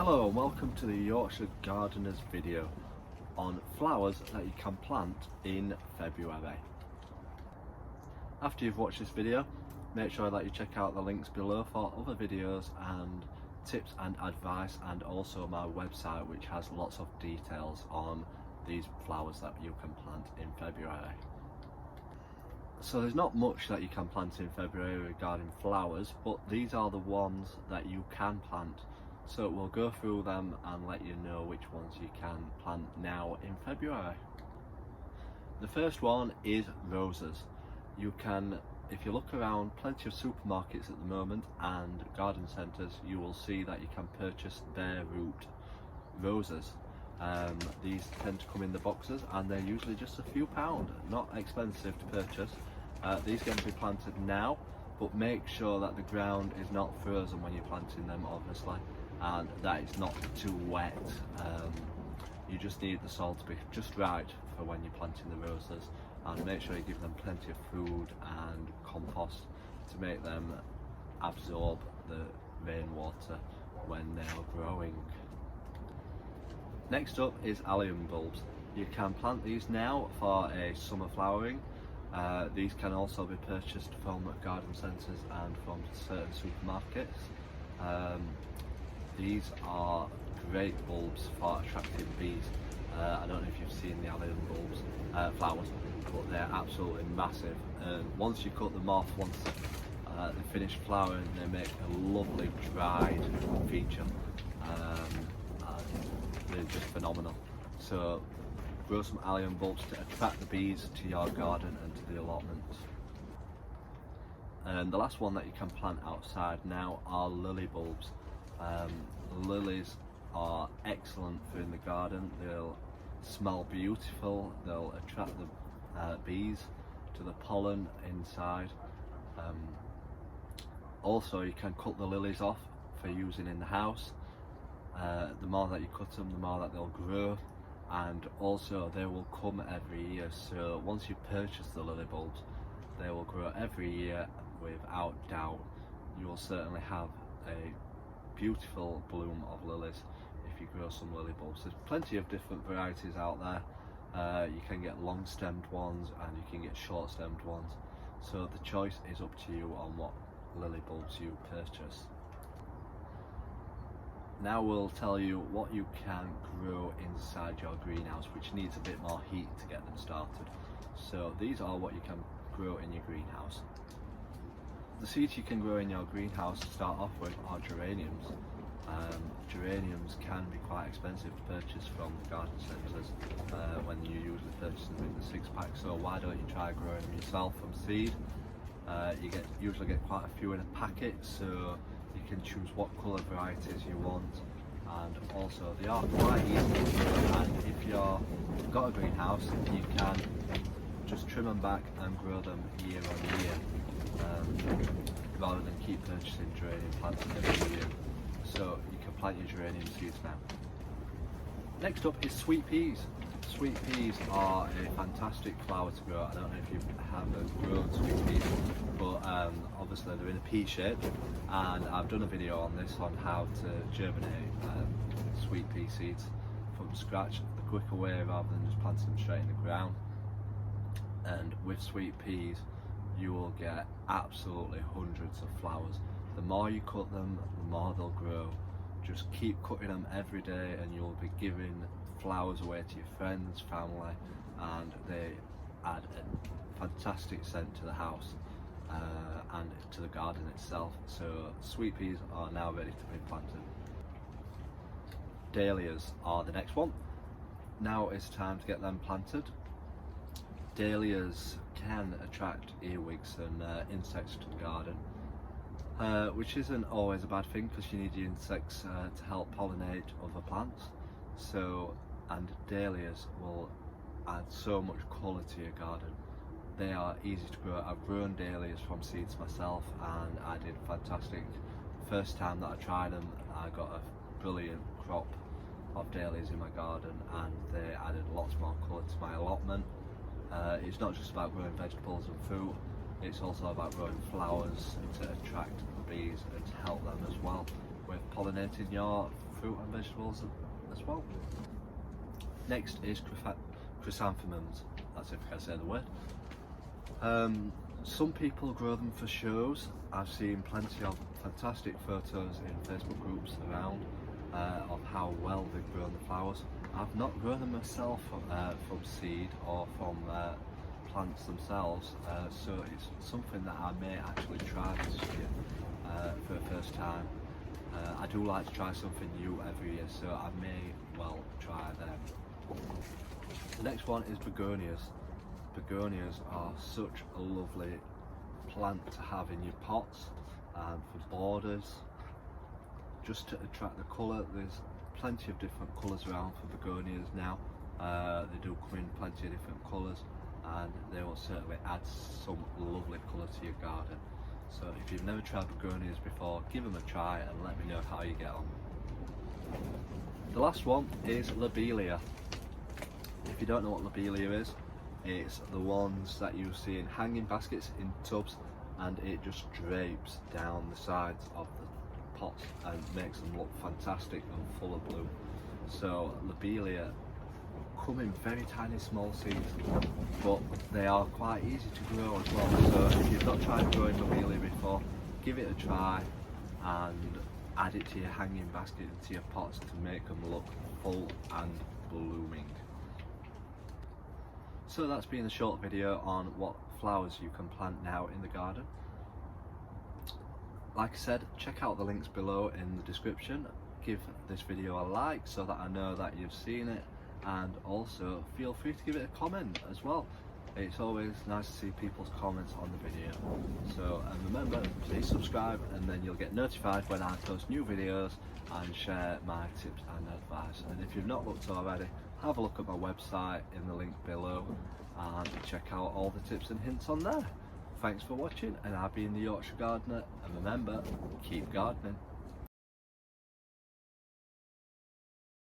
Hello and welcome to the Yorkshire Gardener's video on flowers that you can plant in February. After you've watched this video, make sure that you check out the links below for other videos and tips and advice, and also my website, which has lots of details on these flowers that you can plant in February. So there's not much that you can plant in February regarding flowers, but these are the ones that you can plant. So we'll go through them and let you know which ones you can plant now in February. The first one is roses. You can, if you look around plenty of supermarkets at the moment and garden centres, you will see that you can purchase bare root roses. These tend to come in the boxes and they're usually just a few pound, not expensive to purchase. These can be planted now, but make sure that the ground is not frozen when you're planting them, obviously, and that it's not too wet. You just need the soil to be just right for when you're planting the roses, and make sure you give them plenty of food and compost to make them absorb the rainwater when they are growing. Next up is Allium bulbs. You can plant these now for a summer flowering. These can also be purchased from garden centres and from certain supermarkets. These are great bulbs for attracting bees. I don't know if you've seen the Allium bulbs, flowers, but they're absolutely massive. Once you cut them off, once they finish flowering, they make a lovely dried feature. They're just phenomenal. So grow some Allium bulbs to attract the bees to your garden and to the allotment. And the last one that you can plant outside now are lily bulbs. Lilies are excellent for in the garden. They'll smell beautiful, they'll attract the bees to the pollen inside. Also, you can cut the lilies off for using in the house. The more that you cut them, the more that they'll grow, and also they will come every year. So once you purchase the lily bulbs, they will grow every year without doubt. You will certainly have a beautiful bloom of lilies if you grow some lily bulbs. There's plenty of different varieties out there. You can get long stemmed ones and you can get short stemmed ones, so the choice is up to you on what lily bulbs you purchase. Now we'll tell you what you can grow inside your greenhouse, which needs a bit more heat to get them started. So these are what you can grow in your greenhouse. The seeds you can grow in your greenhouse to start off with are geraniums. Geraniums can be quite expensive to purchase from the garden centres when you usually purchase them in the 6-pack, so why don't you try growing them yourself from seed? You usually get quite a few in a packet, so you can choose what colour varieties you want, and also they are quite easy to grow, and if you've got a greenhouse you can just trim them back and grow them year on year, rather than keep purchasing geranium plants every year. So you can plant your geranium seeds now. Next up is sweet peas. Sweet peas are a fantastic flower to grow. I don't know if you have grown sweet peas, but obviously they're in a pea shape, and I've done a video on this on how to germinate sweet pea seeds from scratch, the quicker way rather than just planting them straight in the ground. And with sweet peas you will get absolutely hundreds of flowers. The more you cut them, the more they'll grow. Just keep cutting them every day and you'll be giving flowers away to your friends, family, and they add a fantastic scent to the house and to the garden itself. So sweet peas are now ready to be planted. Dahlias are the next one. Now it's time to get them planted. Dahlias can attract earwigs and insects to the garden, which isn't always a bad thing because you need the insects to help pollinate other plants. So, and dahlias will add so much colour to your garden. They are easy to grow. I've grown dahlias from seeds myself and I did fantastic. First time that I tried them, I got a brilliant crop of dahlias in my garden, and they added lots more colour to my allotment. It's not just about growing vegetables and fruit, it's also about growing flowers to attract the bees and to help them as well with pollinating your fruit and vegetables as well. Next is chrysanthemums, that's if I can say the word. Some people grow them for shows. I've seen plenty of fantastic photos in Facebook groups around of how well they've grown the flowers. I've not grown them myself from seed or from plants themselves, so it's something that I may actually try this year for the first time. I do like to try something new every year, so I may well try them. The next one is begonias. Begonias are such a lovely plant to have in your pots and for borders, just to attract the colour. There's plenty of different colours around for begonias now. They do come in plenty of different colours, and they will certainly add some lovely colour to your garden. So if you've never tried begonias before, give them a try and let me know how you get on. The last one is Lobelia. If you don't know what Lobelia is, it's the ones that you see in hanging baskets in tubs, and it just drapes down the sides of the pots and makes them look fantastic and full of bloom. So Lobelia come in very tiny small seeds, but they are quite easy to grow as well. So if you've not tried growing Lobelia before, give it a try and add it to your hanging basket and to your pots to make them look full and blooming. So that's been a short video on what flowers you can plant now in the garden. Like I said, check out the links below in the description. Give this video a like so that I know that you've seen it, and also feel free to give it a comment as well. It's always nice to see people's comments on the video. So, and remember, please subscribe, and then you'll get notified when I post new videos and share my tips and advice. And if you've not looked already, have a look at my website in the link below and check out all the tips and hints on there. Thanks for watching, and I've been the Yorkshire Gardener, and remember, keep gardening.